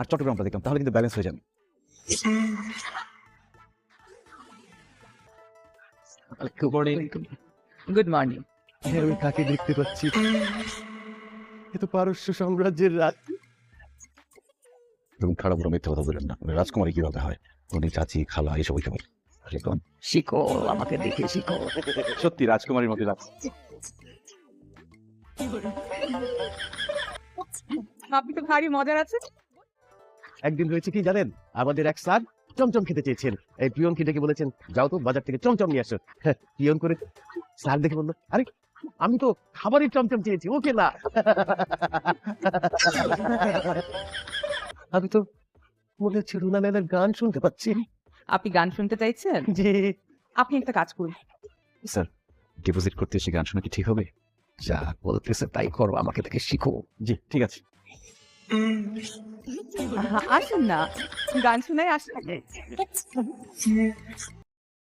আর চট্টগ্রামটা দেখলাম, তাহলে কিন্তু ব্যালেন্স হয়ে যাবে। Good morning. আমি কাকে দেখতে পাচ্ছি? এ তো পারস্য সাম্রাজ্যের রাজ। এবং খারাপ বড় মিথ্যে কথা বলেন না, রাজকুমারী কিভাবে হয়? উনি চাচি খালা এসব হইতে পারে। শিখো, আমাকে দেখে শিখো। সত্যি রাজকুমারীর মধ্যে লাগছে। আপনি তো ভারী মজার আছে। একদিন হয়েছে কি জানেন, আমাদের এক স্যার চমচম খেতে চেয়েছেন। এই পিয়নকে ডেকে বলেছেন, যাও তো বাজার থেকে চমচম নিয়ে আসো। পিয়ন করে স্যার দেখে বললো, আরে আমি তো খাবারই চমচম চেয়েছি, ওকে না। আমি তো মনে হচ্ছে রুনা ম্যামের গান শুনতে পাচ্ছি। আপনি গান শুনতে চাইছেন? যে আপনি একটা কাজ করুন। স্যার, ডিপোজিট করতে এসে গান শোনা কি ঠিক হবে? যা বলতেছে তাই করো, আমাকে দেখে শিখো। জি ঠিক আছে। আসেন না, গান শোনাই আসেন।